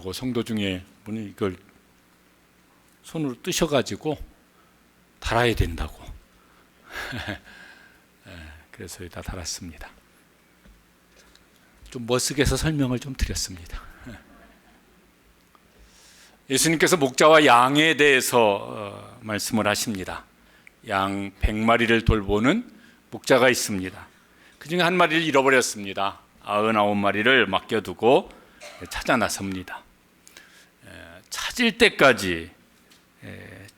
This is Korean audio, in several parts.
하고 성도 중에 분이 이걸 손으로 뜨셔가지고 달아야 된다고. 그래서 여기다 달았습니다. 좀 멋스게 해서 설명을 좀 드렸습니다. 예수님께서 목자와 양에 대해서 말씀을 하십니다. 양 100마리를 돌보는 목자가 있습니다. 그 중에 한 마리를 잃어버렸습니다. 99마리를 맡겨두고 찾아 나섭니다. 찾을 때까지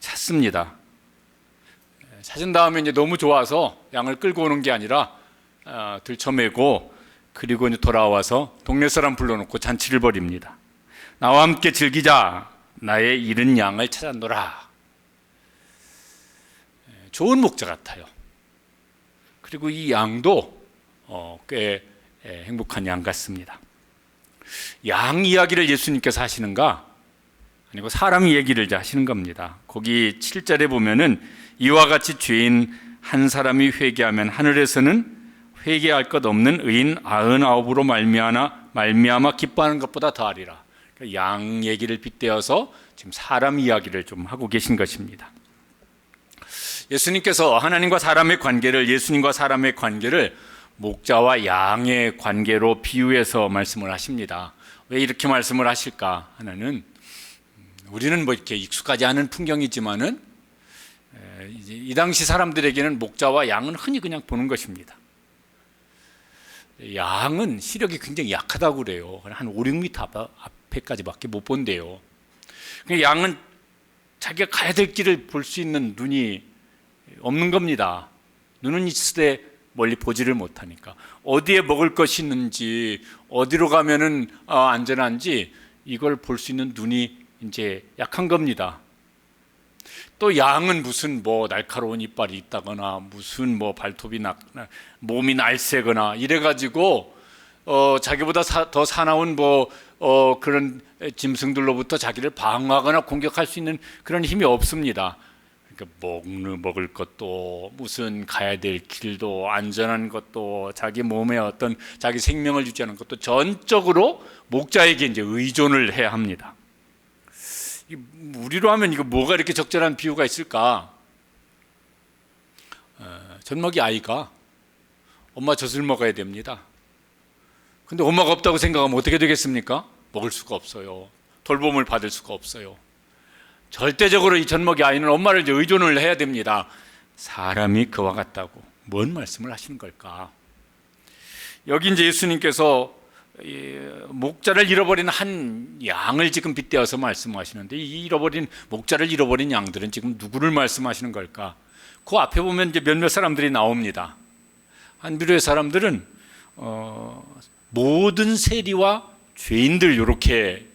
찾습니다. 찾은 다음에 이제 너무 좋아서 양을 끌고 오는 게 아니라 들쳐매고 그리고 이제 돌아와서 동네 사람 불러놓고 잔치를 벌입니다. 나와 함께 즐기자. 나의 잃은 양을 찾았노라. 좋은 목자 같아요. 그리고 이 양도 꽤 행복한 양 같습니다. 양 이야기를 예수님께서 하시는가? 아니고 사람 얘기를 하시는 겁니다. 거기 7절에 보면은 이와 같이 죄인 한 사람이 회개하면 하늘에서는 회개할 것 없는 의인 99으로 말미암아 기뻐하는 것보다 더하리라. 양 얘기를 빗대어서 지금 사람 이야기를 좀 하고 계신 것입니다. 예수님께서 하나님과 사람의 관계를, 예수님과 사람의 관계를 목자와 양의 관계로 비유해서 말씀을 하십니다. 왜 이렇게 말씀을 하실까 하나는, 우리는 뭐 이렇게 익숙하지 않은 풍경이지만은 이 당시 사람들에게는 목자와 양은 흔히 그냥 보는 것입니다. 양은 시력이 굉장히 약하다고 그래요. 한 5, 6m 앞에까지밖에 못 본대요. 양은 자기가 가야 될 길을 볼 수 있는 눈이 없는 겁니다. 눈은 있으되 멀리 보지를 못하니까 어디에 먹을 것이 있는지, 어디로 가면은 안전한지 이걸 볼 수 있는 눈이 이제 약한 겁니다. 또 양은 무슨 뭐 날카로운 이빨이 있다거나 무슨 뭐 발톱이 몸이 날쌔거나 이래가지고 자기보다 더 사나운 그런 짐승들로부터 자기를 방어하거나 공격할 수 있는 그런 힘이 없습니다. 그러니까 먹을 것도, 무슨 가야 될 길도, 안전한 것도, 자기 몸에 어떤 자기 생명을 유지하는 것도 전적으로 목자에게 이제 의존을 해야 합니다. 우리로 하면 이거 뭐가 이렇게 적절한 비유가 있을까? 젖먹이 아이가 엄마 젖을 먹어야 됩니다. 근데 엄마가 없다고 생각하면 어떻게 되겠습니까? 먹을 수가 없어요. 돌봄을 받을 수가 없어요. 절대적으로 이 젖먹이 아이는 엄마를 이제 의존을 해야 됩니다. 사람이 그와 같다고. 뭔 말씀을 하시는 걸까? 여기 이제 예수님께서 목자를 잃어버린 한 양을 지금 빗대어서 말씀하시는데, 이 목자를 잃어버린 양들은 지금 누구를 말씀하시는 걸까? 그 앞에 보면 이제 몇몇 사람들이 나옵니다. 한 부류의 사람들은 모든 세리와 죄인들, 이렇게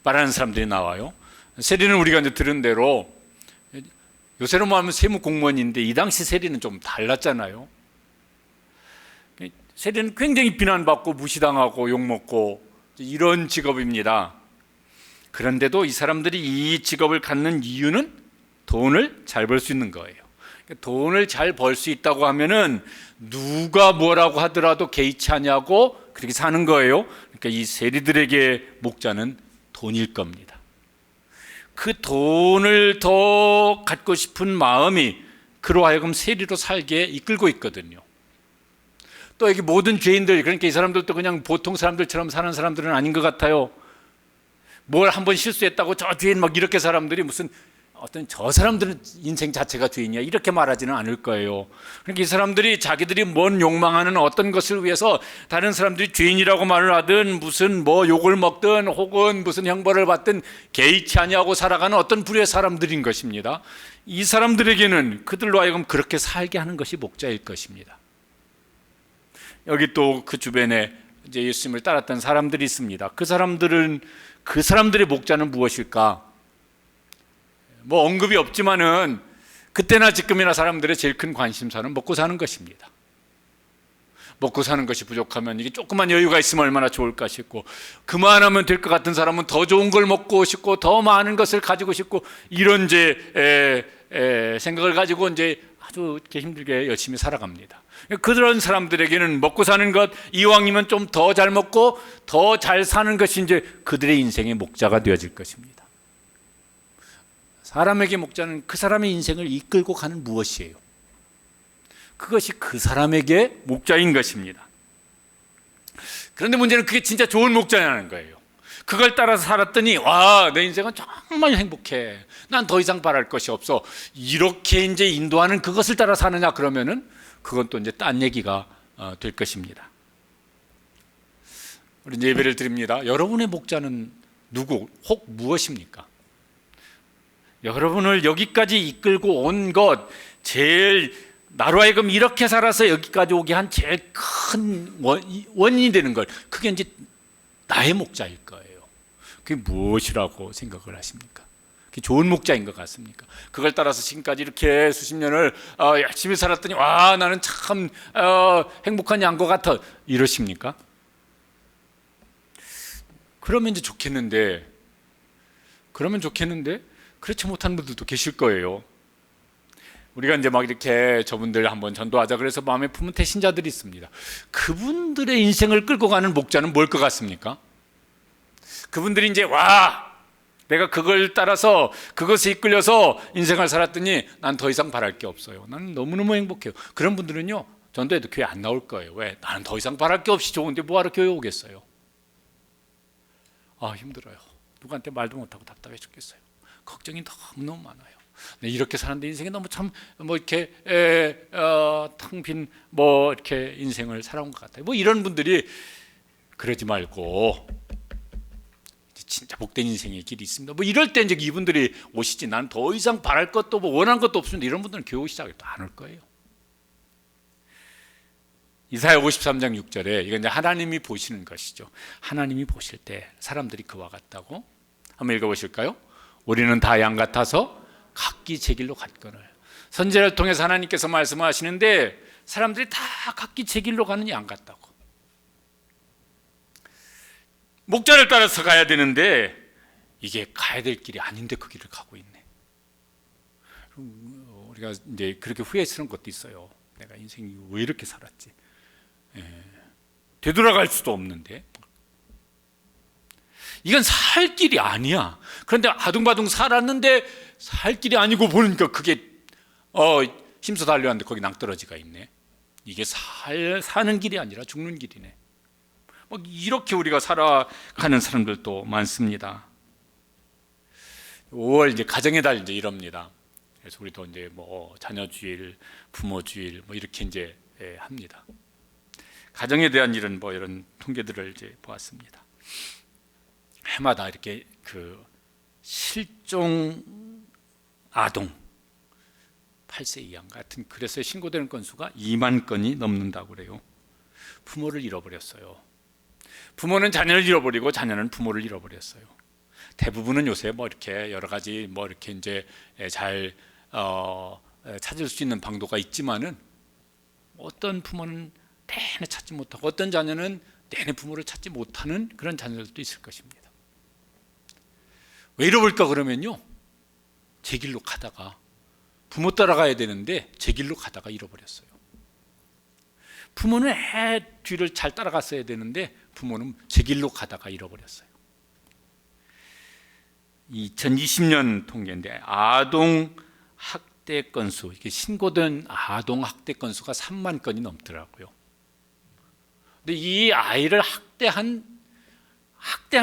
말하는 사람들이 나와요. 세리는 우리가 이제 들은 대로 요새로 말하면 세무 공무원인데, 이 당시 세리는 좀 달랐잖아요. 세리는 굉장히 비난받고 무시당하고 욕먹고 이런 직업입니다. 그런데도 이 사람들이 이 직업을 갖는 이유는 돈을 잘 벌 수 있는 거예요. 돈을 잘 벌 수 있다고 하면은 누가 뭐라고 하더라도 개의치 않냐고 그렇게 사는 거예요. 그러니까 이 세리들에게 목자는 돈일 겁니다. 그 돈을 더 갖고 싶은 마음이 그로 하여금 세리로 살게 이끌고 있거든요. 또 여기 모든 죄인들, 그러니까 이 사람들도 그냥 보통 사람들처럼 사는 사람들은 아닌 것 같아요. 뭘 한번 실수했다고 저 죄인 막 이렇게 사람들이 무슨 어떤 저 사람들은 인생 자체가 죄인이야 이렇게 말하지는 않을 거예요. 그러니까 이 사람들이 자기들이 뭔 욕망하는 어떤 것을 위해서 다른 사람들이 죄인이라고 말을 하든 무슨 뭐 욕을 먹든 혹은 무슨 형벌을 받든 개의치 아니하고 살아가는 어떤 부류의 사람들인 것입니다. 이 사람들에게는 그들로 하여금 그렇게 살게 하는 것이 목자일 것입니다. 여기 또 그 주변에 이제 예수님을 따랐던 사람들이 있습니다. 그 사람들의 목자는 무엇일까? 뭐 언급이 없지만은 그때나 지금이나 사람들의 제일 큰 관심사는 먹고 사는 것입니다. 먹고 사는 것이 부족하면 이게 조금만 여유가 있으면 얼마나 좋을까 싶고, 그만하면 될 것 같은 사람은 더 좋은 걸 먹고 싶고 더 많은 것을 가지고 싶고, 이런 생각을 가지고 이제 아주 이렇게 힘들게 열심히 살아갑니다. 그런 사람들에게는 먹고 사는 것, 이왕이면 좀 더 잘 먹고 더 잘 사는 것이 이제 그들의 인생의 목자가 되어질 것입니다. 사람에게 목자는 그 사람의 인생을 이끌고 가는 무엇이에요? 그것이 그 사람에게 목자인 것입니다. 그런데 문제는 그게 진짜 좋은 목자냐는 거예요. 그걸 따라서 살았더니 와, 내 인생은 정말 행복해. 난 더 이상 바랄 것이 없어. 이렇게 이제 인도하는 그것을 따라 사느냐 그러면은 그건 또 이제 딴 얘기가 될 것입니다. 우리 이제 예배를 드립니다. 여러분의 목자는 누구, 혹 무엇입니까? 여러분을 여기까지 이끌고 온 것, 제일 나로 하여금 이렇게 살아서 여기까지 오게 한 제일 큰 원인이 되는 걸, 그게 이제 나의 목자일 거예요. 그게 무엇이라고 생각을 하십니까? 그게 좋은 목자인 것 같습니까? 그걸 따라서 지금까지 이렇게 수십 년을 열심히 살았더니 와, 나는 참 행복한 양과 같아, 이러십니까? 그러면 이제 좋겠는데, 그렇지 못한 분들도 계실 거예요. 우리가 이제 막 이렇게 저분들 한번 전도하자 그래서 마음에 품은 태신자들이 있습니다. 그분들의 인생을 끌고 가는 목자는 뭘 것 같습니까? 그분들이 이제 와, 내가 그걸 따라서 그것에 이끌려서 인생을 살았더니 난 더 이상 바랄 게 없어요. 나는 너무너무 행복해요. 그런 분들은요, 전도해도 교회 안 나올 거예요. 왜? 나는 더 이상 바랄 게 없이 좋은데 뭐하러 교회 오겠어요? 아, 힘들어요. 누구한테 말도 못하고 답답해 죽겠어요. 걱정이 너무너무 많아요. 네, 이렇게 사는데 인생이 너무 참 뭐 이렇게 텅 빈 뭐 이렇게 인생을 살아온 것 같아요. 뭐 이런 분들이 그러지 말고 진짜 복된 인생의 길이 있습니다. 뭐 이럴 때 이제 이분들이 오시지. 난 더 이상 바랄 것도 뭐 원하는 것도 없습니다. 이런 분들은 교회 시작을 또 안 올 거예요. 이사야 53장 6절에 이건 이제 하나님이 보시는 것이죠. 하나님이 보실 때 사람들이 그와 같다고. 한번 읽어보실까요? 우리는 다 양 같아서 각기 제 길로 갔거늘. 선지자를 통해서 하나님께서 말씀하시는데 사람들이 다 각기 제 길로 가는 양 같다고. 목자를 따라서 가야 되는데 이게 가야 될 길이 아닌데 그 길을 가고 있네. 우리가 이제 그렇게 후회스러운 것도 있어요. 내가 인생이 왜 이렇게 살았지? 되돌아갈 수도 없는데 이건 살 길이 아니야. 그런데 아둥바둥 살았는데 살 길이 아니고 보니까 그게 힘써 달려왔는데 거기 낭떠러지가 있네. 이게 사는 길이 아니라 죽는 길이네. 이렇게 우리가 살아가는 사람들도 많습니다. 5월 이제 가정의 달 이제 이럽니다. 그래서 우리도 이제 뭐 자녀주일, 부모주일 뭐 이렇게 이제 합니다. 가정에 대한 이런 뭐 이런 통계들을 이제 보았습니다. 해마다 이렇게 그 실종 아동 8세 이하 같은 그래서 신고되는 건수가 2만 건이 넘는다고 그래요. 부모를 잃어버렸어요. 부모는 자녀를 잃어버리고 자녀는 부모를 잃어버렸어요. 대부분은 요새 뭐 이렇게 여러 가지 뭐 이렇게 이제 잘 찾을 수 있는 방도가 있지만은 어떤 부모는 내내 찾지 못하고 어떤 자녀는 내내 부모를 찾지 못하는 그런 자녀들도 있을 것입니다. 왜 잃어버릴까 그러면요, 제 길로 가다가 부모 따라가야 되는데 제 길로 가다가 잃어버렸어요. 부모는 애 뒤를 잘 따라갔어야 되는데 부모는 제 길로 가다가 잃어버렸어요. 2020년 통계인데 아동 학대 건수, 이게 신고된 아동 학대 건수가 3만 건이 넘더라고요. 근데 이 아이를 학대한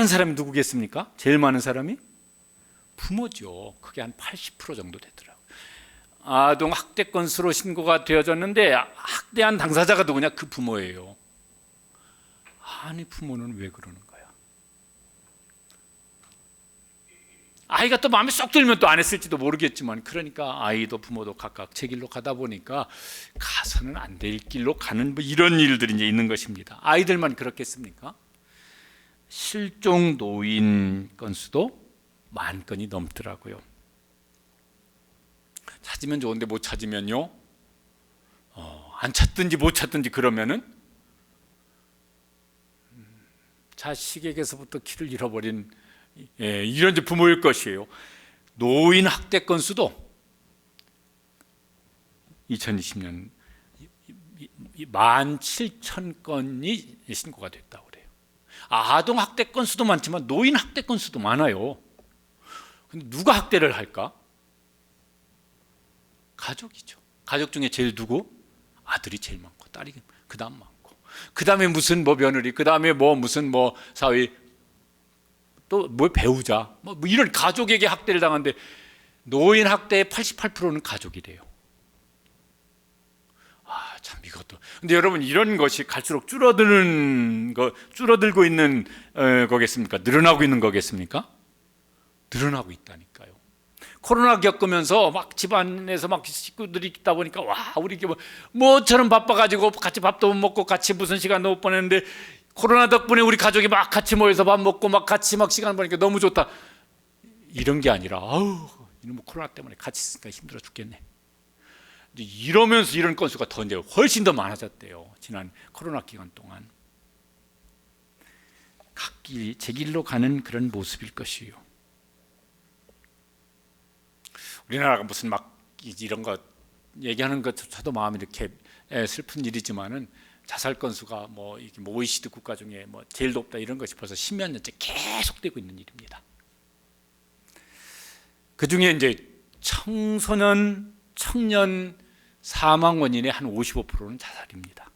사람이 누구겠습니까? 제일 많은 사람이 부모죠. 그게 한 80% 정도 되더라고요. 아동 학대 건수로 신고가 되어졌는데 학대한 당사자가 누구냐? 그 부모예요. 아니, 부모는 왜 그러는 거야? 아이가 또 마음에 쏙 들면 또 안 했을지도 모르겠지만, 그러니까 아이도 부모도 각각 제 길로 가다 보니까 가서는 안 될 길로 가는 뭐 이런 일들이 이제 있는 것입니다. 아이들만 그렇겠습니까? 실종 노인 건수도 1만 건이 넘더라고요. 찾으면 좋은데 못 찾으면요, 안 찾든지 못 찾든지 그러면은 자식에게서부터 길을 잃어버린 이런 이제 부모일 것이에요. 노인 학대 건수도 2020년 17,000건이 신고가 됐다고 그래요. 아동 학대 건수도 많지만 노인 학대 건수도 많아요. 근데 누가 학대를 할까? 가족이죠. 가족 중에 제일 누구? 아들이 제일 많고 딸이 그다음 많고, 그다음에 무슨 뭐 며느리, 그다음에 뭐 무슨 뭐 사위, 또 뭐 배우자, 뭐 이런 가족에게 학대를 당하는데 노인 학대의 88%는 가족이래요. 참 이것도. 근데 여러분, 이런 것이 갈수록 줄어들고 있는 거겠습니까? 늘어나고 있는 거겠습니까? 늘어나고 있다니까요. 코로나 겪으면서 막 집안에서 막 식구들이 있다 보니까 와, 우리 이게 뭐처럼 바빠가지고 같이 밥도 못 먹고 같이 무슨 시간도 못 보냈는데, 코로나 덕분에 우리 가족이 막 같이 모여서 밥 먹고 막 같이 막 시간 보니까 너무 좋다, 이런 게 아니라 아우, 이놈의 코로나 때문에 같이 있으니까 힘들어 죽겠네. 이러면서 이런 건수가 더 이제 훨씬 더 많아졌대요. 지난 코로나 기간 동안. 각기 제 길로 가는 그런 모습일 것이요. 우리나라가 무슨 막 이런 거 얘기하는 것조차도 마음이 이렇게 슬픈 일이지만은, 자살 건수가 뭐 OECD 국가 중에 뭐 제일 높다 이런 것이 벌써 10몇 년째 계속되고 있는 일입니다. 그 중에 이제 청소년, 청년 사망 원인의 한 55%는 자살입니다.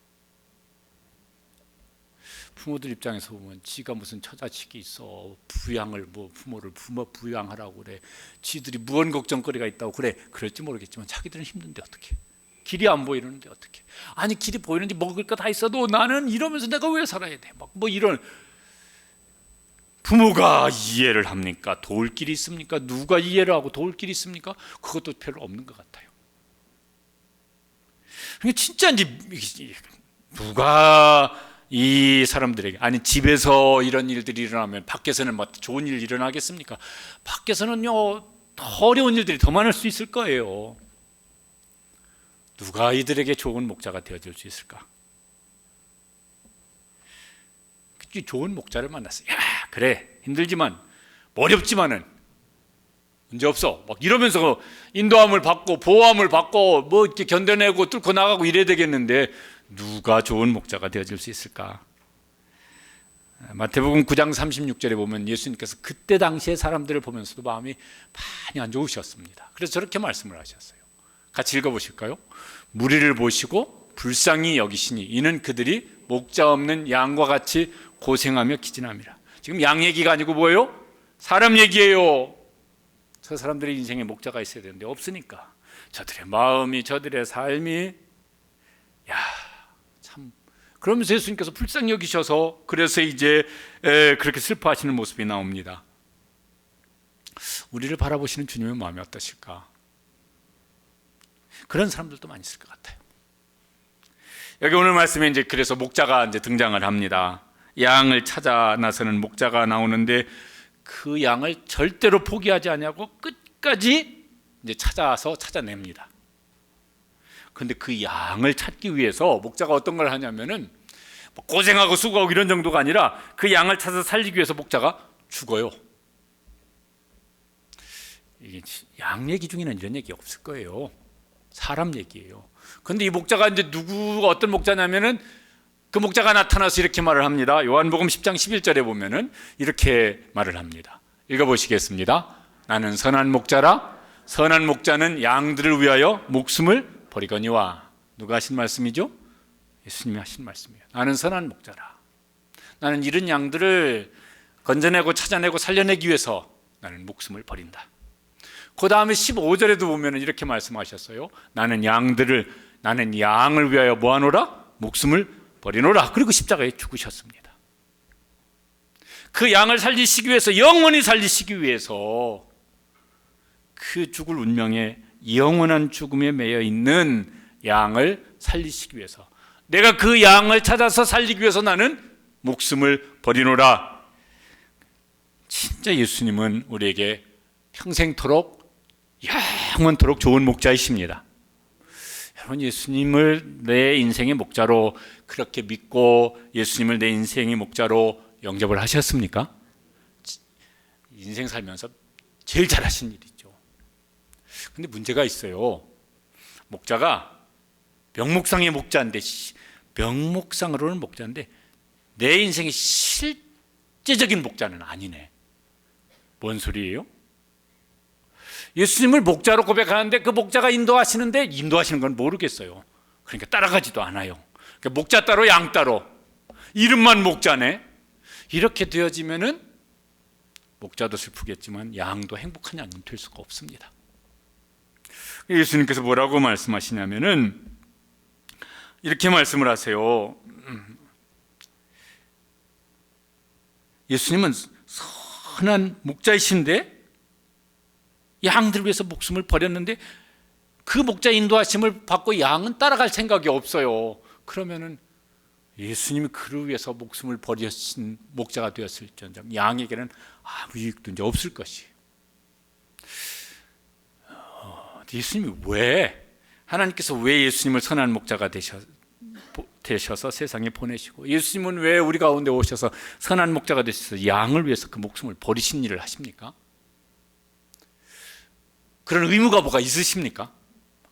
부모들 입장에서 보면 지가 무슨 처자식이 있어, 부양을 부모를 부양하라고 그래, 지들이 무언 걱정거리가 있다고 그래, 그럴지 모르겠지만 자기들은 힘든데 어떻게, 길이 안 보이는데 어떻게, 아니 길이 보이는데 먹을 거 다 있어도 나는 이러면서 내가 왜 살아야 돼, 막 뭐 이런. 부모가 이해를 합니까? 도울 길이 있습니까? 누가 이해를 하고 도울 길이 있습니까? 그것도 별로 없는 것 같아요. 진짜 이제 누가 이 사람들에게, 아니 집에서 이런 일들이 일어나면 밖에서는 뭐 좋은 일 일어나겠습니까? 밖에서는요 더 어려운 일들이 더 많을 수 있을 거예요. 누가 이들에게 좋은 목자가 되어줄 수 있을까? 좋은 목자를 만났어요. 야, 그래 힘들지만 어렵지만은 문제 없어, 막 이러면서 인도함을 받고 보호함을 받고 뭐 이렇게 견뎌내고 뚫고 나가고 이래야 되겠는데, 누가 좋은 목자가 되어줄 수 있을까? 마태복음 9장 36절에 보면 예수님께서 그때 당시의 사람들을 보면서도 마음이 많이 안 좋으셨습니다. 그래서 저렇게 말씀을 하셨어요. 같이 읽어보실까요? 무리를 보시고 불쌍히 여기시니 이는 그들이 목자 없는 양과 같이 고생하며 기진함이라. 지금 양 얘기가 아니고 뭐예요? 사람 얘기예요. 저 사람들의 인생에 목자가 있어야 되는데 없으니까 저들의 마음이, 저들의 삶이, 야 참. 그러면서 예수님께서 불쌍히 여기셔서 그래서 이제 그렇게 슬퍼하시는 모습이 나옵니다. 우리를 바라보시는 주님의 마음이 어떠실까? 그런 사람들도 많이 있을 것 같아요. 여기 오늘 말씀에 이제 그래서 목자가 이제 등장을 합니다. 양을 찾아 나서는 목자가 나오는데, 그 양을 절대로 포기하지 않냐고 끝까지 이제 찾아냅니다. 그런데 그 양을 찾기 위해서 목자가 어떤 걸 하냐면은 고생하고 수고하고 이런 정도가 아니라 그 양을 찾아 살리기 위해서 목자가 죽어요. 이게 양 얘기 중에는 이런 얘기 없을 거예요. 사람 얘기예요. 그런데 이 목자가 이제 어떤 목자냐면은, 그 목자가 나타나서 이렇게 말을 합니다. 요한복음 10장 11절에 보면은 이렇게 말을 합니다. 읽어보시겠습니다. 나는 선한 목자라. 선한 목자는 양들을 위하여 목숨을 버리거니와. 누가 하신 말씀이죠? 예수님이 하신 말씀이에요. 나는 선한 목자라. 나는 이런 양들을 건져내고 찾아내고 살려내기 위해서 나는 목숨을 버린다. 그 다음에 15절에도 보면 이렇게 말씀하셨어요. 나는 양을 위하여 뭐하노라? 목숨을 버리노라. 그리고 십자가에 죽으셨습니다. 그 양을 살리시기 위해서, 영원히 살리시기 위해서, 그 죽을 운명에 영원한 죽음에 매여 있는 양을 살리시기 위해서, 내가 그 양을 찾아서 살리기 위해서 나는 목숨을 버리노라. 진짜 예수님은 우리에게 평생토록, 영원토록 좋은 목자이십니다. 여러분, 예수님을 내 인생의 목자로 그렇게 믿고 예수님을 내 인생의 목자로 영접을 하셨습니까? 인생 살면서 제일 잘하신 일이죠. 근데 문제가 있어요. 목자가 명목상의 목자인데 명목상으로는 목자인데 내 인생의 실제적인 목자는 아니네. 뭔 소리예요? 예수님을 목자로 고백하는데 그 목자가 인도하시는데 인도하시는 건 모르겠어요. 그러니까 따라가지도 않아요. 그러니까 목자 따로 양 따로, 이름만 목자네. 이렇게 되어지면은 목자도 슬프겠지만 양도 행복한 양은 될 수가 없습니다. 예수님께서 뭐라고 말씀하시냐면은 이렇게 말씀을 하세요. 예수님은 선한 목자이신데 양들 위해서 목숨을 버렸는데 그 목자의 인도하심을 받고 양은 따라갈 생각이 없어요. 그러면은 예수님이 그를 위해서 목숨을 버리신 목자가 되었을지언정 양에게는 아무 유익도 이제 없을 것이에요. 예수님이 하나님께서 왜 예수님을 선한 목자가 되셔서 세상에 보내시고, 예수님은 왜 우리 가운데 오셔서 선한 목자가 되셔서 양을 위해서 그 목숨을 버리신 일을 하십니까? 그런 의무가 뭐가 있으십니까?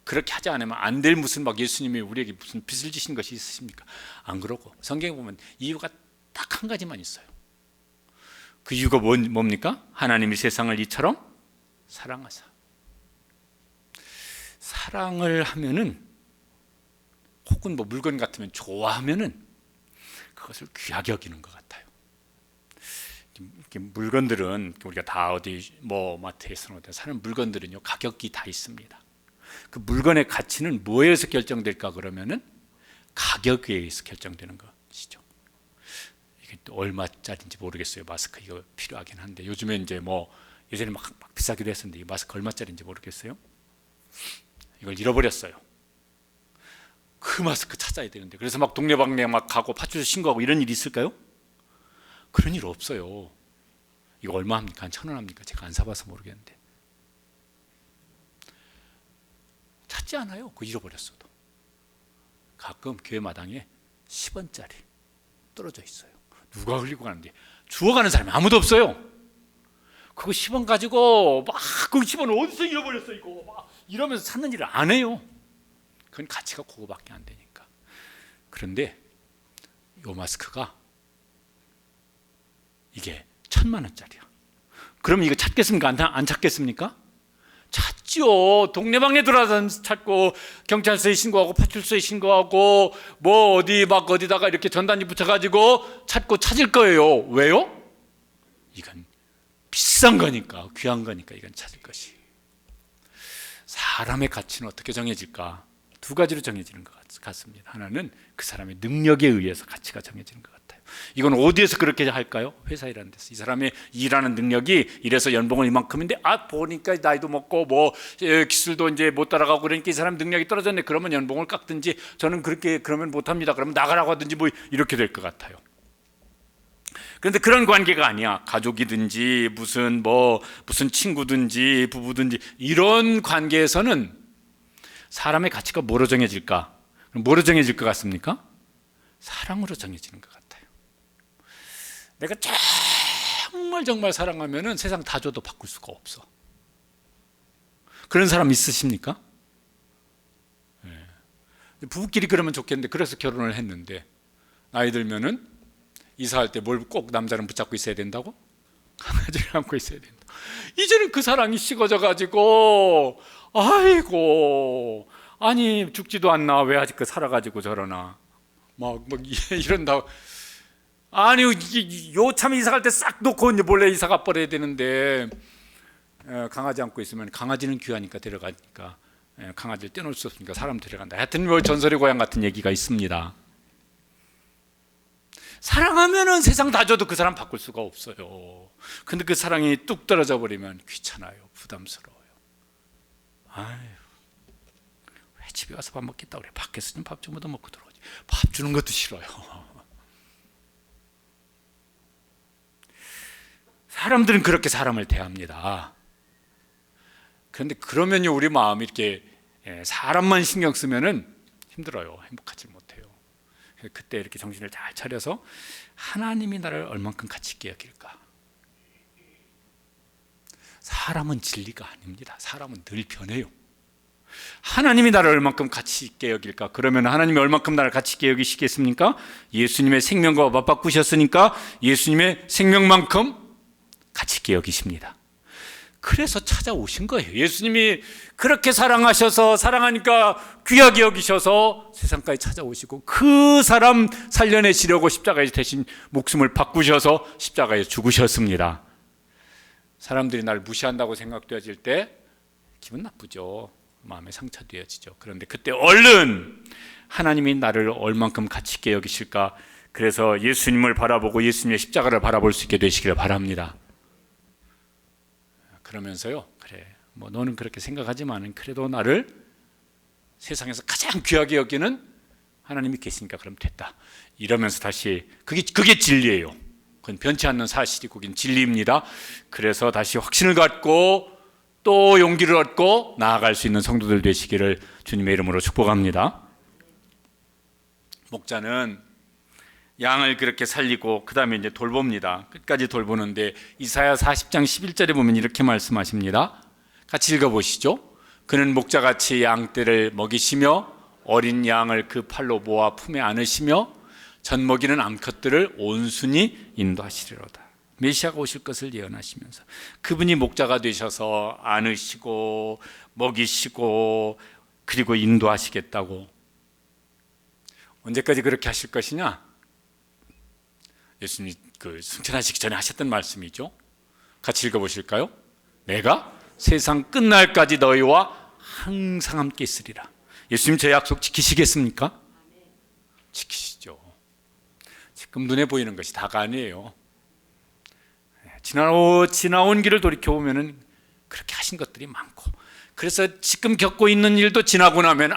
그렇게 하지 않으면 안 될 무슨 막 예수님이 우리에게 무슨 빚을 지신 것이 있으십니까? 안 그러고 성경에 보면 이유가 딱 한 가지만 있어요. 그 이유가 뭡니까? 하나님이 세상을 이처럼 사랑하사. 사랑을 하면은, 혹은 뭐 물건 같으면 좋아하면은 그것을 귀하게 여기는 것 같아요. 이렇게 물건들은 우리가 다 어디 뭐 마트에서나 사는 물건들은요 가격이 다 있습니다. 그 물건의 가치는 뭐에 의해서 결정될까 그러면은 가격에 의해서 결정되는 것이죠. 이게 또 얼마짜리인지 모르겠어요. 마스크 이거 필요하긴 한데 요즘에 이제 뭐 예전에 막 비싸기도 했었는데 이 마스크 얼마짜리인지 모르겠어요. 이걸 잃어버렸어요. 그 마스크 찾아야 되는데 그래서 막 동네방네 막 가고 파출소 신고하고 이런 일이 있을까요? 그런 일 없어요. 이거 얼마 합니까? 한 1,000원 합니까? 제가 안 사봐서 모르겠는데 찾지 않아요. 그거 잃어버렸어도. 가끔 교회 마당에 10원짜리 떨어져 있어요. 누가 흘리고 가는데 주워가는 사람이 아무도 없어요. 그거 10원 가지고 막 그 10원 어디서 잃어버렸어 이거 막 이러면서 찾는 일을 안 해요. 그건 가치가 그거밖에 안 되니까. 그런데 이 마스크가 이게 1,000만 원짜리야. 그럼 이거 찾겠습니까? 안 찾겠습니까? 찾죠. 동네방네 돌아다니면서 찾고 경찰서에 신고하고 파출소에 신고하고 뭐 어디 막 어디다가 이렇게 전단지 붙여가지고 찾고 찾을 거예요. 왜요? 이건 비싼 거니까, 귀한 거니까 이건 찾을 것이. 사람의 가치는 어떻게 정해질까? 두 가지로 정해지는 것 같습니다. 하나는 그 사람의 능력에 의해서 가치가 정해지는 것 같아요. 이건 어디에서 그렇게 할까요? 회사 일하는 데서. 이 사람의 일하는 능력이 이래서 연봉은 이만큼인데 보니까 나이도 먹고 뭐 기술도 이제 못 따라가고 그러니까 이 사람 능력이 떨어졌네. 그러면 연봉을 깎든지 저는 그렇게 그러면 못합니다. 그러면 나가라고 하든지 뭐 이렇게 될 것 같아요. 그런데 그런 관계가 아니야. 가족이든지 무슨 친구든지 부부든지 이런 관계에서는 사람의 가치가 뭐로 정해질까? 뭐로 정해질 것 같습니까? 사랑으로 정해지는 것 같아요. 내가 정말 사랑하면은 세상 다 줘도 바꿀 수가 없어. 그런 사람 있으십니까? 네. 부부끼리 그러면 좋겠는데 그래서 결혼을 했는데 나이 들면은 이사할 때 뭘 꼭 남자는 붙잡고 있어야 된다고? 강아지를 안고 있어야 된다. 이제는 그 사랑이 식어져 가지고 아이고 아니 죽지도 않나 왜 아직 살아가지고 저러나 막 이런다. 아니 요참 이사 갈 때 싹 놓고 이제 몰래 이사 가 버려야 되는데 강아지 안고 있으면 강아지는 귀하니까 데려가니까 강아지를 떼놓을 수 없으니까 사람 데려간다. 하여튼 뭐 전설의 고향 같은 얘기가 있습니다. 사랑하면은 세상 다 줘도 그 사람 바꿀 수가 없어요. 근데 그 사랑이 뚝 떨어져 버리면 귀찮아요. 부담스러워요. 아유, 왜 집에 와서 밥 먹겠다 그래. 밖에서 좀 밥 좀 얻어 먹고 들어오지. 밥 주는 것도 싫어요. 사람들은 그렇게 사람을 대합니다. 그런데 그러면요 우리 마음이 이렇게 사람만 신경 쓰면은 힘들어요. 행복하지 못해요. 그때 이렇게 정신을 잘 차려서 하나님이 나를 얼만큼 가치 있게 여길까? 사람은 진리가 아닙니다. 사람은 늘 변해요. 하나님이 나를 얼만큼 가치 있게 여길까? 그러면 하나님이 얼만큼 나를 가치 있게 여기시겠습니까? 예수님의 생명과 맞바꾸셨으니까 예수님의 생명만큼 가치 있게 여기십니다. 그래서 찾아오신 거예요. 예수님이 그렇게 사랑하셔서, 사랑하니까 귀하게 여기셔서 세상까지 찾아오시고, 그 사람 살려내시려고 십자가에 대신 목숨을 바꾸셔서 십자가에 죽으셨습니다. 사람들이 날 무시한다고 생각되어질 때 기분 나쁘죠. 마음에 상처되어지죠. 그런데 그때 얼른 하나님이 나를 얼만큼 가치 있게 여기실까? 그래서 예수님을 바라보고 예수님의 십자가를 바라볼 수 있게 되시기를 바랍니다. 그러면서요, 그래, 뭐 너는 그렇게 생각하지만 그래도 나를 세상에서 가장 귀하게 여기는 하나님이 계시니까 그럼 됐다. 이러면서 다시 그게 진리예요. 그건 변치 않는 사실이고 그게 진리입니다. 그래서 다시 확신을 갖고 또 용기를 얻고 나아갈 수 있는 성도들 되시기를 주님의 이름으로 축복합니다. 목자는 양을 그렇게 살리고 그 다음에 이제 돌봅니다. 끝까지 돌보는데 이사야 40장 11절에 보면 이렇게 말씀하십니다. 같이 읽어보시죠. 그는 목자같이 양떼를 먹이시며 어린 양을 그 팔로 모아 품에 안으시며 젖먹이는 암컷들을 온순히 인도하시리로다. 메시아가 오실 것을 예언하시면서 그분이 목자가 되셔서 안으시고 먹이시고 그리고 인도하시겠다고. 언제까지 그렇게 하실 것이냐? 예수님이 승천하시기 전에 하셨던 말씀이죠. 같이 읽어보실까요? 내가 세상 끝날까지 너희와 항상 함께 있으리라. 예수님 저 약속 지키시겠습니까? 지키시죠. 지금 눈에 보이는 것이 다가 아니에요. 지나온 길을 돌이켜보면 그렇게 하신 것들이 많고, 그래서 지금 겪고 있는 일도 지나고 나면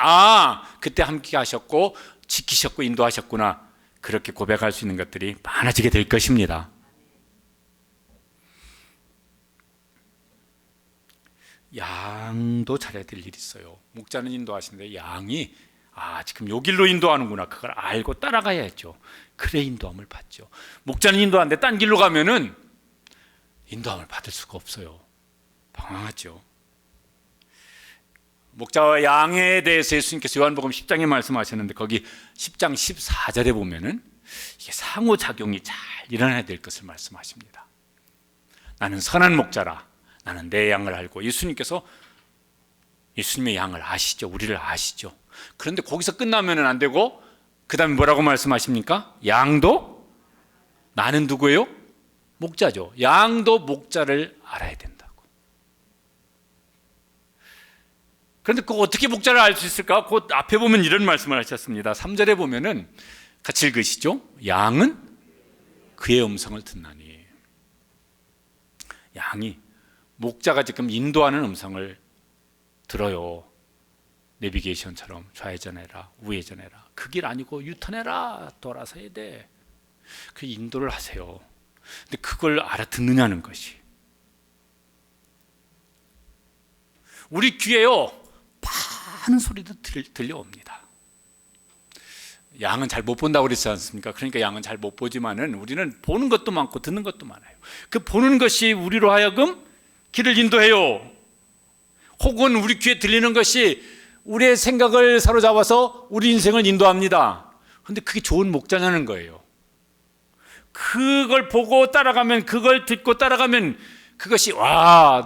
그때 함께 하셨고 지키셨고 인도하셨구나, 그렇게 고백할 수 있는 것들이 많아지게 될 것입니다. 양도 잘해야 될 일이 있어요. 목자는 인도하시는데 양이 지금 요 길로 인도하는구나, 그걸 알고 따라가야죠. 그래 인도함을 받죠. 목자는 인도하는데 딴 길로 가면은 인도함을 받을 수가 없어요. 방황하죠. 목자와 양에 대해서 예수님께서 요한복음 10장에 말씀하셨는데 거기 10장 14절에 보면은 이게 상호작용이 잘 일어나야 될 것을 말씀하십니다. 나는 선한 목자라, 나는 내 양을 알고. 예수님께서 예수님의 양을 아시죠. 우리를 아시죠. 그런데 거기서 끝나면 안 되고 그 다음에 뭐라고 말씀하십니까? 양도, 나는 누구예요? 목자죠. 양도 목자를 알아야 된다고. 그런데 그 어떻게 목자를 알 수 있을까? 그 앞에 보면 이런 말씀을 하셨습니다. 3절에 보면은 같이 읽으시죠. 양은 그의 음성을 듣나니. 양이 목자가 지금 인도하는 음성을 들어요. 내비게이션처럼 좌회전해라, 우회전해라, 그 길 아니고 유턴해라, 돌아서 해야 돼. 그 인도를 하세요. 근데 그걸 알아듣느냐는 것이. 우리 귀에요 많은 소리도 들려옵니다. 양은 잘 못 본다고 그랬지 않습니까? 그러니까 양은 잘 못 보지만은 우리는 보는 것도 많고 듣는 것도 많아요. 그 보는 것이 우리로 하여금 길을 인도해요. 혹은 우리 귀에 들리는 것이 우리의 생각을 사로잡아서 우리 인생을 인도합니다. 그런데 그게 좋은 목자냐는 거예요. 그걸 보고 따라가면, 그걸 듣고 따라가면 그것이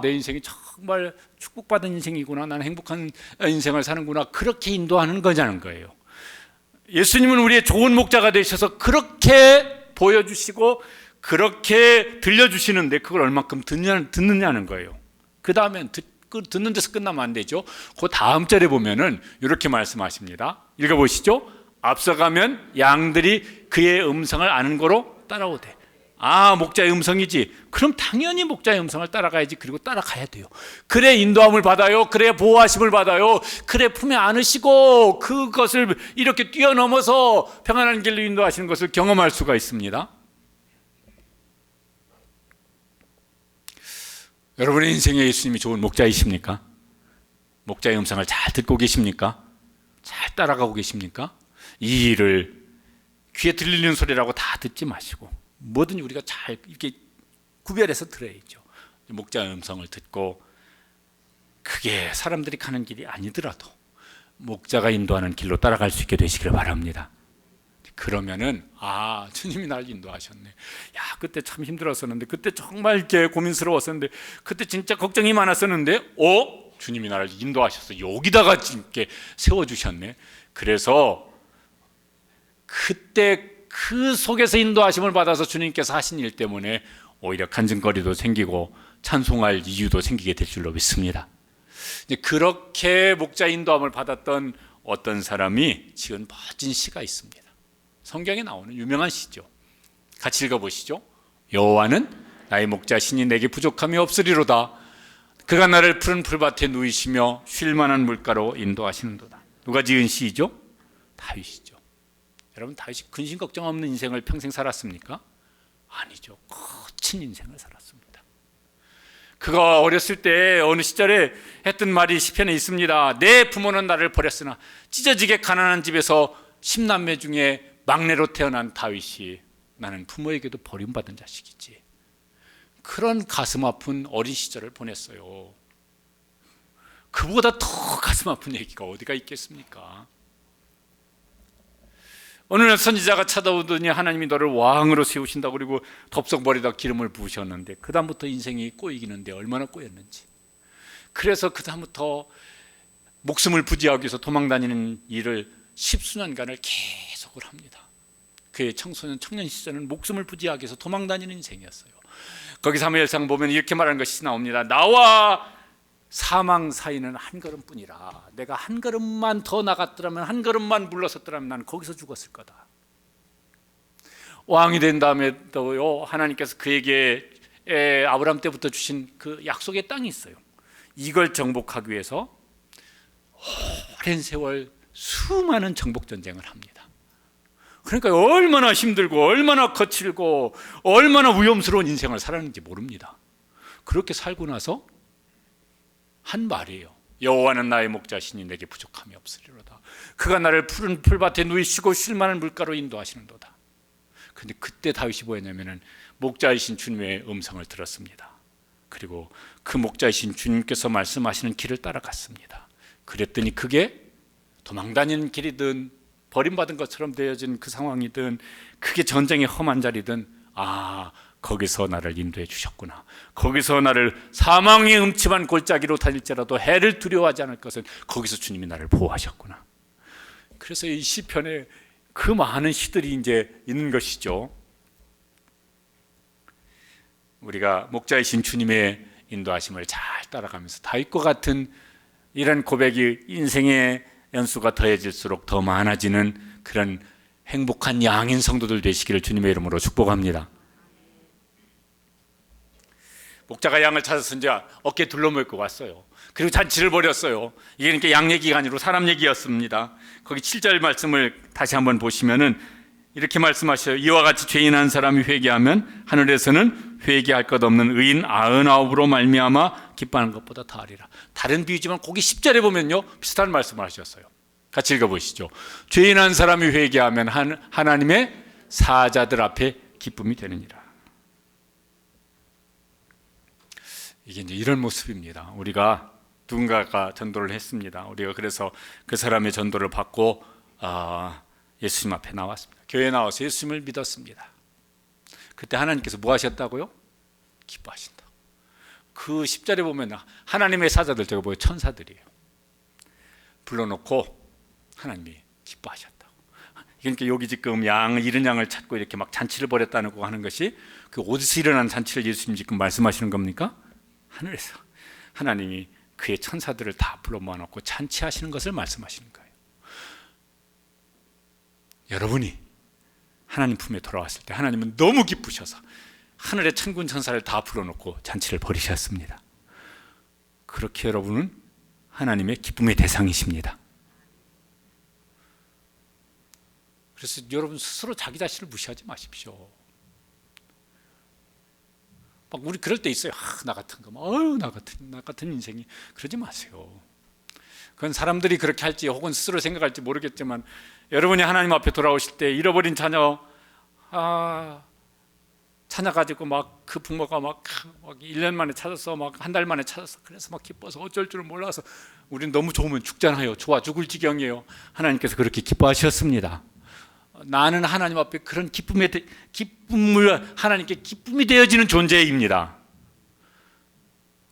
내 인생이 정말 축복받은 인생이구나, 나는 행복한 인생을 사는구나, 그렇게 인도하는 거냐는 거예요. 예수님은 우리의 좋은 목자가 되셔서 그렇게 보여주시고 그렇게 들려주시는데 그걸 얼만큼 듣느냐는 거예요. 그 다음엔 듣는 데서 끝나면 안 되죠. 그 다음 절에 보면은 이렇게 말씀하십니다. 읽어보시죠. 앞서가면 양들이 그의 음성을 아는 거로 따라오되. 목자의 음성이지. 그럼 당연히 목자의 음성을 따라가야지. 그리고 따라가야 돼요. 그래 인도함을 받아요. 그래 보호하심을 받아요. 그래 품에 안으시고 그것을 이렇게 뛰어넘어서 평안한 길로 인도하시는 것을 경험할 수가 있습니다. 여러분의 인생에 예수님이 좋은 목자이십니까? 목자의 음성을 잘 듣고 계십니까? 잘 따라가고 계십니까? 이 일을 귀에 들리는 소리라고 다 듣지 마시고 뭐든지 우리가 잘 이렇게 구별해서 들어야죠. 목자의 음성을 듣고 그 그게 사람들이 가는 길이 아니더라도 목자가 인도하는 길로 따라갈 수 있게 되시기를 바랍니다. 그러면은 주님이 날 인도하셨네. 야, 그때 참 힘들었었는데, 그때 정말 이렇게 고민스러웠었는데, 그때 진짜 걱정이 많았었는데, 주님이 나를 인도하셨어. 여기다가 이렇게 세워주셨네. 그래서 그때 그 속에서 인도하심을 받아서 주님께서 하신 일 때문에 오히려 간증거리도 생기고 찬송할 이유도 생기게 될 줄로 믿습니다. 그렇게 목자 인도함을 받았던 어떤 사람이 지은 멋진 시가 있습니다. 성경에 나오는 유명한 시죠. 같이 읽어보시죠. 여호와는 나의 목자시니 내게 부족함이 없으리로다. 그가 나를 푸른 풀밭에 누이시며 쉴 만한 물가로 인도하시는도다. 누가 지은 시죠? 다윗이죠. 여러분, 다윗이 근심 걱정 없는 인생을 평생 살았습니까? 아니죠. 거친 인생을 살았습니다. 그가 어렸을 때 어느 시절에 했던 말이 시편에 있습니다. 내 부모는 나를 버렸으나 찢어지게 가난한 집에서 10남매 중에 막내로 태어난 다윗이 나는 부모에게도 버림받은 자식이지. 그런 가슴 아픈 어린 시절을 보냈어요. 그보다 더 가슴 아픈 얘기가 어디가 있겠습니까? 어느 날 선지자가 찾아오더니 하나님이 너를 왕으로 세우신다고, 그리고 덥석머리에다 기름을 부으셨는데 그 다음부터 인생이 꼬이기는데 얼마나 꼬였는지. 그래서 그 다음부터 목숨을 부지하기 위해서 도망다니는 일을 10수년간을 계속을 합니다. 그의 청년 시절은 목숨을 부지하기 위해서 도망다니는 인생이었어요. 거기 사무엘상 보면 이렇게 말하는 것이 나옵니다. 나와 사망 사이는 한 걸음뿐이라. 내가 한 걸음만 더 나갔더라면, 한 걸음만 물러섰더라면 난 거기서 죽었을 거다. 왕이 된 다음에도요, 하나님께서 그에게 아브라함 때부터 주신 그 약속의 땅이 있어요. 이걸 정복하기 위해서 오랜 세월 수많은 정복 전쟁을 합니다. 그러니까 얼마나 힘들고 얼마나 거칠고 얼마나 위험스러운 인생을 살았는지 모릅니다. 그렇게 살고 나서 한 말이에요. 여호와는 나의 목자시니 내게 부족함이 없으리로다. 그가 나를 푸른 풀밭에 누이시고 쉴 만한 물가로 인도하시는도다. 근데 그때 다윗이 뭐였냐면은 목자이신 주님의 음성을 들었습니다. 그리고 그 목자이신 주님께서 말씀하시는 길을 따라갔습니다. 그랬더니 그게 도망다니는 길이든 버림받은 것처럼 되어진 그 상황이든, 그게 전쟁의 험한 자리든, 거기서 나를 인도해 주셨구나. 거기서 나를 사망의 음침한 골짜기로 다닐지라도 해를 두려워하지 않을 것은 거기서 주님이 나를 보호하셨구나. 그래서 이 시편에 그 많은 시들이 이제 있는 것이죠. 우리가 목자이신 주님의 인도하심을 잘 따라가면서 다윗과 같은 이런 고백이 인생의 연수가 더해질수록 더 많아지는 그런 행복한 양인 성도들 되시기를 주님의 이름으로 축복합니다. 목자가 양을 찾아서 이제 어깨에 둘러매고 왔어요. 그리고 잔치를 벌였어요. 이게 그러니까 양 얘기가 아니라 사람 얘기였습니다. 거기 7절 말씀을 다시 한번 보시면은 이렇게 말씀하셔요. 이와 같이 죄인한 사람이 회개하면 하늘에서는 회개할 것 없는 의인 99으로 말미암아 기뻐하는 것보다 더하리라. 다른 비유지만 거기 10절에 보면요 비슷한 말씀을 하셨어요. 같이 읽어보시죠. 죄인한 사람이 회개하면 하나님의 사자들 앞에 기쁨이 되느니라. 이게 이제 이런 모습입니다. 우리가 누군가가 전도를 했습니다. 우리가 그래서 그 사람의 전도를 받고 예수님 앞에 나왔습니다. 교회에 나와서 예수님을 믿었습니다. 그때 하나님께서 뭐 하셨다고요? 기뻐하신다고. 그 10절에 보면 하나님의 사자들, 제가 보여 천사들이에요. 불러놓고 하나님이 기뻐하셨다고. 그러니까 여기 지금 이른 양을 찾고 이렇게 막 잔치를 벌였다는 거 하는 것이 그 어디서 일어난 잔치를 예수님 지금 말씀하시는 겁니까? 하늘에서 하나님이 그의 천사들을 다 불러 모아놓고 잔치하시는 것을 말씀하시는 거예요. 여러분이 하나님 품에 돌아왔을 때 하나님은 너무 기쁘셔서 하늘의 천군 천사를 다 불러놓고 잔치를 벌이셨습니다. 그렇게 여러분은 하나님의 기쁨의 대상이십니다. 그래서 여러분 스스로 자기 자신을 무시하지 마십시오. 막 우리 그럴 때 있어요. 나 같은 거, 나 같은 인생이. 그러지 마세요. 그건 사람들이 그렇게 할지 혹은 스스로 생각할지 모르겠지만 여러분이 하나님 앞에 돌아오실 때 잃어버린 자녀, 찾아가지고 막 그 부모가 막 1년 만에 찾아서 막 한 달 만에 찾아서 그래서 막 기뻐서 어쩔 줄을 몰라서 우리는 너무 좋으면 죽잖아요. 좋아 죽을 지경이에요. 하나님께서 그렇게 기뻐하셨습니다. 나는 하나님 앞에 그런 기쁨을 하나님께 기쁨이 되어지는 존재입니다.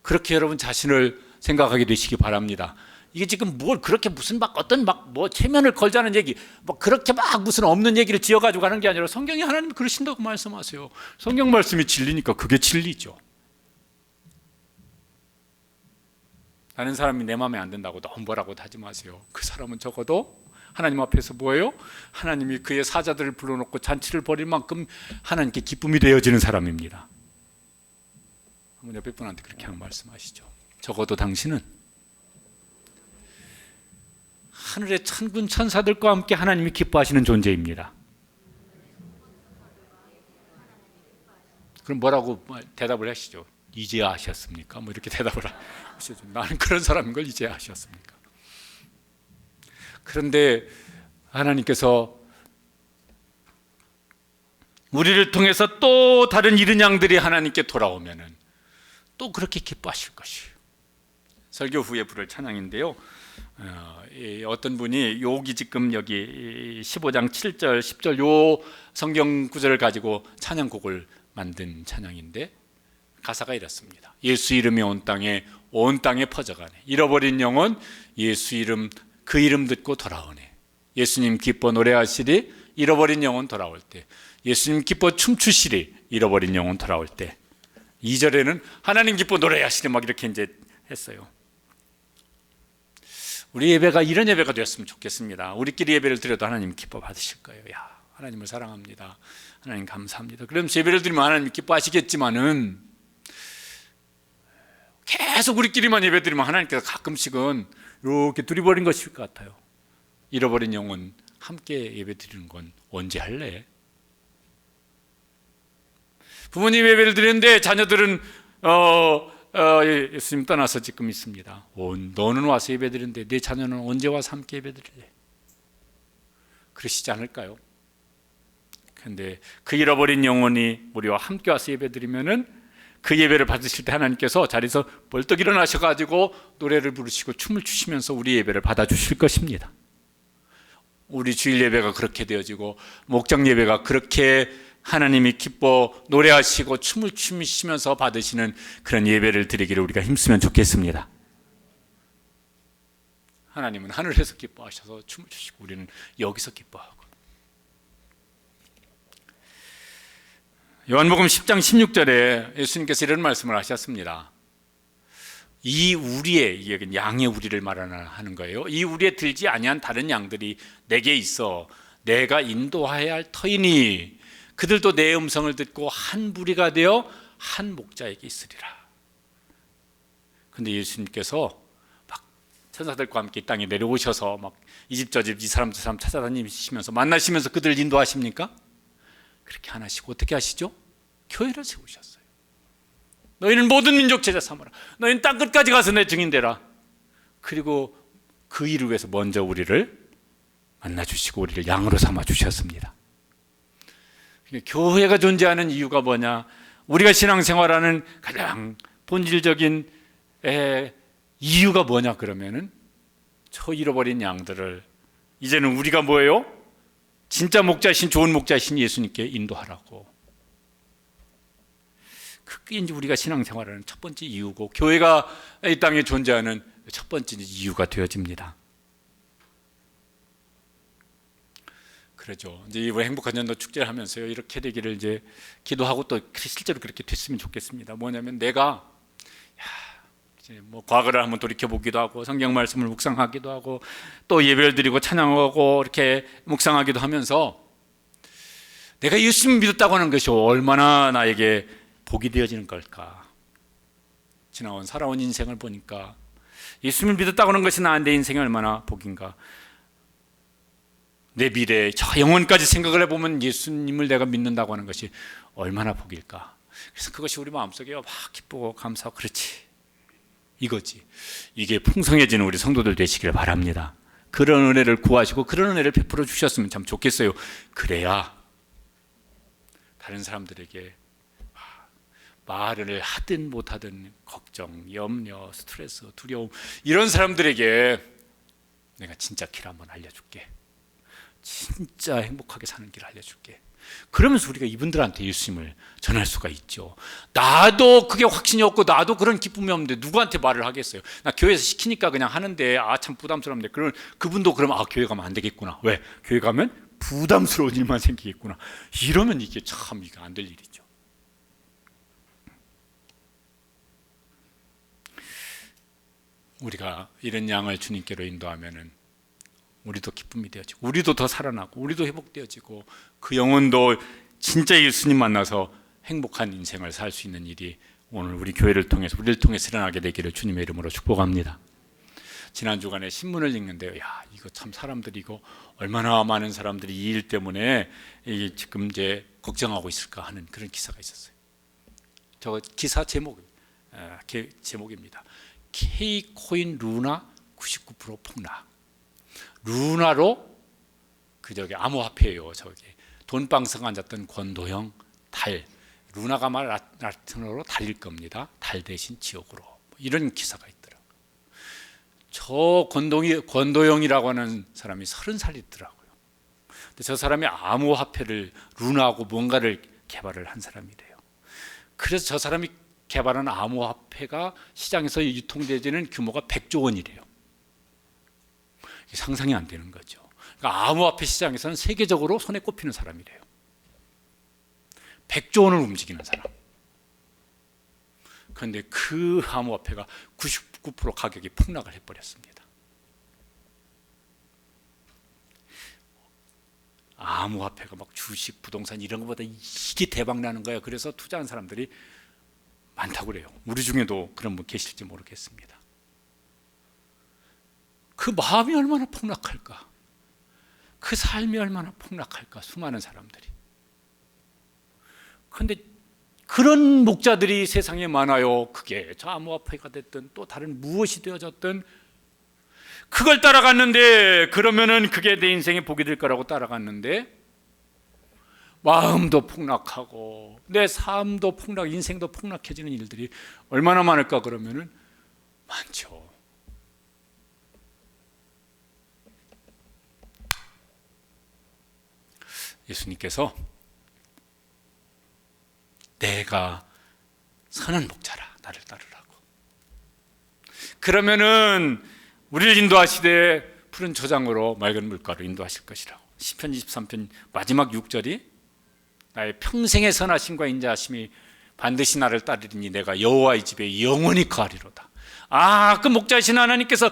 그렇게 여러분 자신을 생각하게 되시기 바랍니다. 이게 지금 뭘 그렇게 무슨 막 어떤 막 뭐 체면을 걸자는 얘기, 뭐 그렇게 막 무슨 없는 얘기를 지어가지고 가는 게 아니라 성경이 하나님 그러신다고 말씀하세요. 성경 말씀이 진리니까 그게 진리죠. 다른 사람이 내 마음에 안 든다고 너무 뭐라고 하지 마세요. 그 사람은 적어도 하나님 앞에서 뭐예요? 하나님이 그의 사자들을 불러놓고 잔치를 벌일 만큼 하나님께 기쁨이 되어지는 사람입니다. 한번 옆에 분한테 그렇게 한번 말씀하시죠. 적어도 당신은 하늘의 천군 천사들과 함께 하나님이 기뻐하시는 존재입니다. 그럼 뭐라고 대답을 하시죠? 이제야 아셨습니까? 뭐 이렇게 대답을 하시죠. 나는 그런 사람인 걸 이제야 아셨습니까? 그런데 하나님께서 우리를 통해서 또 다른 이른 양들이 하나님께 돌아오면은 또 그렇게 기뻐하실 것이에요. 설교 후에 부를 찬양인데요. 어떤 분이 여기 지금 여기 15장 7절 10절 요 성경 구절을 가지고 찬양곡을 만든 찬양인데 가사가 이렇습니다. 예수 이름이 온 땅에 퍼져가네. 잃어버린 영혼 예수 이름 그 이름 듣고 돌아오네. 예수님 기뻐 노래하시리 잃어버린 영혼 돌아올 때. 예수님 기뻐 춤추시리 잃어버린 영혼 돌아올 때. 2절에는 하나님 기뻐 노래하시리 막 이렇게 이제 했어요. 우리 예배가 이런 예배가 되었으면 좋겠습니다. 우리끼리 예배를 드려도 하나님 기뻐 받으실 거예요. 야, 하나님을 사랑합니다. 하나님 감사합니다. 그러면서 예배를 드리면 하나님 기뻐하시겠지만은 계속 우리끼리만 예배 드리면 하나님께서 가끔씩은 이렇게 둘이버린 것일 것 같아요. 잃어버린 영혼 함께 예배 드리는 건 언제 할래? 부모님 예배를 드리는데 자녀들은 예수님 떠나서 지금 있습니다. 너는 와서 예배 드리는데 내 자녀는 언제 와서 함께 예배 드릴래? 그러시지 않을까요? 그런데 그 잃어버린 영혼이 우리와 함께 와서 예배 드리면은 그 예배를 받으실 때 하나님께서 자리에서 벌떡 일어나셔가지고 노래를 부르시고 춤을 추시면서 우리 예배를 받아주실 것입니다. 우리 주일 예배가 그렇게 되어지고 목장 예배가 그렇게 하나님이 기뻐 노래하시고 춤을 추시면서 받으시는 그런 예배를 드리기를 우리가 힘쓰면 좋겠습니다. 하나님은 하늘에서 기뻐하셔서 춤을 추시고 우리는 여기서 기뻐하고. 요한복음 10장 16절에 예수님께서 이런 말씀을 하셨습니다. 이 우리의, 이게 양의 우리를 말하는 거예요. 이 우리에 들지 아니한 다른 양들이 내게 있어 내가 인도하여야 할 터이니 그들도 내 음성을 듣고 한 무리가 되어 한 목자에게 있으리라. 근데 예수님께서 막 천사들과 함께 이 땅에 내려오셔서 막 이 집 저 집 이 사람 저 사람 찾아다니시면서 만나시면서 그들을 인도하십니까? 그렇게 안 하시고 어떻게 하시죠? 교회를 세우셨어요. 너희는 모든 민족 제자 삼아라. 너희는 땅 끝까지 가서 내 증인 되라. 그리고 그 일을 위해서 먼저 우리를 만나주시고 우리를 양으로 삼아주셨습니다. 교회가 존재하는 이유가 뭐냐? 우리가 신앙생활하는 가장 본질적인 이유가 뭐냐 그러면은 저 잃어버린 양들을 이제는 우리가 뭐예요? 진짜 목자신 좋은 목자신 예수님께 인도하라고. 그게 이제 우리가 신앙생활하는 첫 번째 이유고 교회가 이 땅에 존재하는 첫 번째 이유가 되어집니다. 그렇죠. 이제 이번 행복한 연도 축제를 하면서요 이렇게 되기를 이제 기도하고 또 실제로 그렇게 됐으면 좋겠습니다. 뭐냐면 내가 이제 뭐 과거를 한번 돌이켜 보기도 하고 성경 말씀을 묵상하기도 하고 또 예배를 드리고 찬양하고 이렇게 묵상하기도 하면서 내가 예수님 믿었다고 하는 것이 얼마나 나에게 복이 되어지는 걸까? 지나온 살아온 인생을 보니까 예수님을 믿었다고 하는 것이 나한테 인생이 얼마나 복인가? 내 미래, 저 영혼까지 생각을 해보면 예수님을 내가 믿는다고 하는 것이 얼마나 복일까? 그래서 그것이 우리 마음속에 막 기쁘고 감사하고 그렇지. 이거지. 이게 풍성해지는 우리 성도들 되시길 바랍니다. 그런 은혜를 구하시고 그런 은혜를 베풀어 주셨으면 참 좋겠어요. 그래야 다른 사람들에게 말을 하든 못하든 걱정, 염려, 스트레스, 두려움, 이런 사람들에게 내가 진짜 길 한번 알려줄게. 진짜 행복하게 사는 길 알려줄게. 그러면서 우리가 이분들한테 예수님을 전할 수가 있죠. 나도 그게 확신이 없고 나도 그런 기쁨이 없는데 누구한테 말을 하겠어요? 나 교회에서 시키니까 그냥 하는데 참 부담스럽네. 그러면 그분도 그러면 교회 가면 안 되겠구나. 왜? 교회 가면 부담스러운 일만 생기겠구나. 이러면 이게 참 이게 안 될 일이죠. 우리가 이런 양을 주님께로 인도하면은 우리도 기쁨이 되어지고, 우리도 더 살아나고, 우리도 회복되어지고, 그 영혼도 진짜 예수님 만나서 행복한 인생을 살 수 있는 일이 오늘 우리 교회를 통해서, 우리를 통해서 일어나게 되기를 주님의 이름으로 축복합니다. 지난 주간에 신문을 읽는데요, 야, 이거 참 사람들이 이거 얼마나 많은 사람들이 이 일 때문에 지금 이제 걱정하고 있을까 하는 그런 기사가 있었어요. 저 기사 제목입니다. K코인 루나 99% 폭락. 루나로 암호화폐예요. 돈방석 앉았던 권도형 달, 루나가 말 라틴어로 달일 겁니다. 달 대신 지옥으로. 이런 기사가 있더라고요. 저 권도형이라고 하는 사람이 30살이더라고요. 근데 저 사람이 암호화폐를 루나하고 뭔가를 개발을 한 사람이래요. 그래서 저 사람이 개발한 암호화폐가 시장에서 유통되는 규모가 100조 원이래요. 상상이 안 되는 거죠. 그러니까 암호화폐 시장에서는 세계적으로 손에 꼽히는 사람이래요. 100조 원을 움직이는 사람. 그런데 그 암호화폐가 99% 가격이 폭락을 해버렸습니다. 암호화폐가 막 주식, 부동산 이런 것보다 이게 대박 나는 거예요. 그래서 투자한 사람들이 많다고 그래요. 우리 중에도 그런 분 계실지 모르겠습니다. 그 마음이 얼마나 폭락할까? 그 삶이 얼마나 폭락할까? 수많은 사람들이. 그런데 그런 목자들이 세상에 많아요. 그게 저 암호화폐가 됐든 또 다른 무엇이 되어졌든 그걸 따라갔는데, 그러면은 그게 내 인생의 복이 될 거라고 따라갔는데 마음도 폭락하고 내 삶도 인생도 폭락해지는 일들이 얼마나 많을까? 그러면은 많죠. 예수님께서 내가 선한 목자라, 나를 따르라고. 그러면은 우리를 인도하시되 푸른 초장으로 맑은 물가로 인도하실 것이라고. 시편 23편 마지막 6절이 나의 평생의 선하심과 인자하심이 반드시 나를 따르리니 내가 여호와의 집에 영원히 거하리로다. 그 목자이신 하나님께서,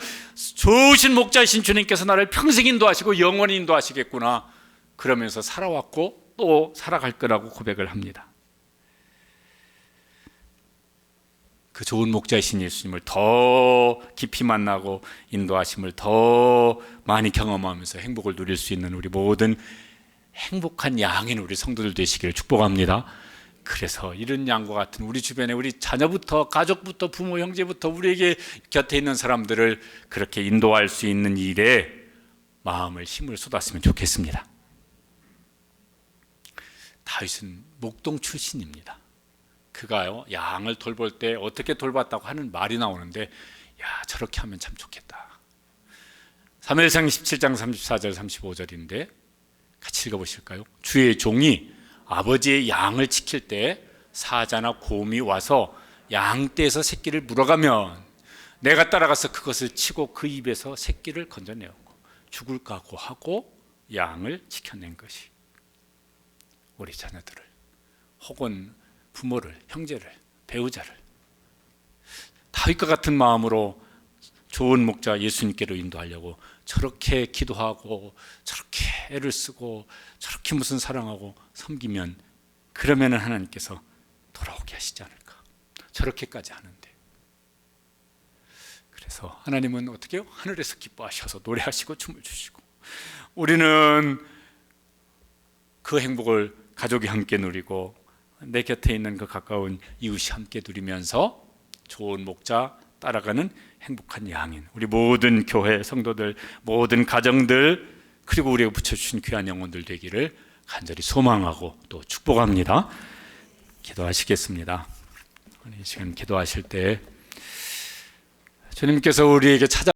좋으신 목자이신 주님께서 나를 평생 인도하시고 영원히 인도하시겠구나. 그러면서 살아왔고 또 살아갈 거라고 고백을 합니다. 그 좋은 목자이신 예수님을 더 깊이 만나고 인도하심을 더 많이 경험하면서 행복을 누릴 수 있는 우리 모든 행복한 양인 우리 성도들 되시기를 축복합니다. 그래서 이런 양과 같은 우리 주변에 우리 자녀부터 가족부터 부모 형제부터 우리에게 곁에 있는 사람들을 그렇게 인도할 수 있는 일에 마음을 힘을 쏟았으면 좋겠습니다. 다윗은 목동 출신입니다. 그가요, 양을 돌볼 때 어떻게 돌봤다고 하는 말이 나오는데, 저렇게 하면 참 좋겠다. 사무엘상 17장 34절 35절인데 같이 읽어보실까요? 주의 종이 아버지의 양을 지킬 때 사자나 곰이 와서 양떼에서 새끼를 물어가면 내가 따라가서 그것을 치고 그 입에서 새끼를 건져내었고 죽을 각오하고 양을 지켜낸 것이 우리 자녀들을, 혹은 부모를, 형제를, 배우자를 다윗과 같은 마음으로 좋은 목자 예수님께로 인도하려고 저렇게 기도하고 저렇게 애를 쓰고 저렇게 무슨 사랑하고 섬기면, 그러면은 하나님께서 돌아오게 하시지 않을까. 저렇게까지 하는데. 그래서 하나님은 어떻게 해요? 하늘에서 기뻐하셔서 노래하시고 춤을 주시고, 우리는 그 행복을 가족이 함께 누리고 내 곁에 있는 그 가까운 이웃이 함께 누리면서 좋은 목자 따라가는 행복한 양인 우리 모든 교회 성도들, 모든 가정들, 그리고 우리가 붙여주신 귀한 영혼들 되기를 간절히 소망하고 또 축복합니다. 기도하시겠습니다. 이 시간 기도하실 때 주님께서 우리에게 찾아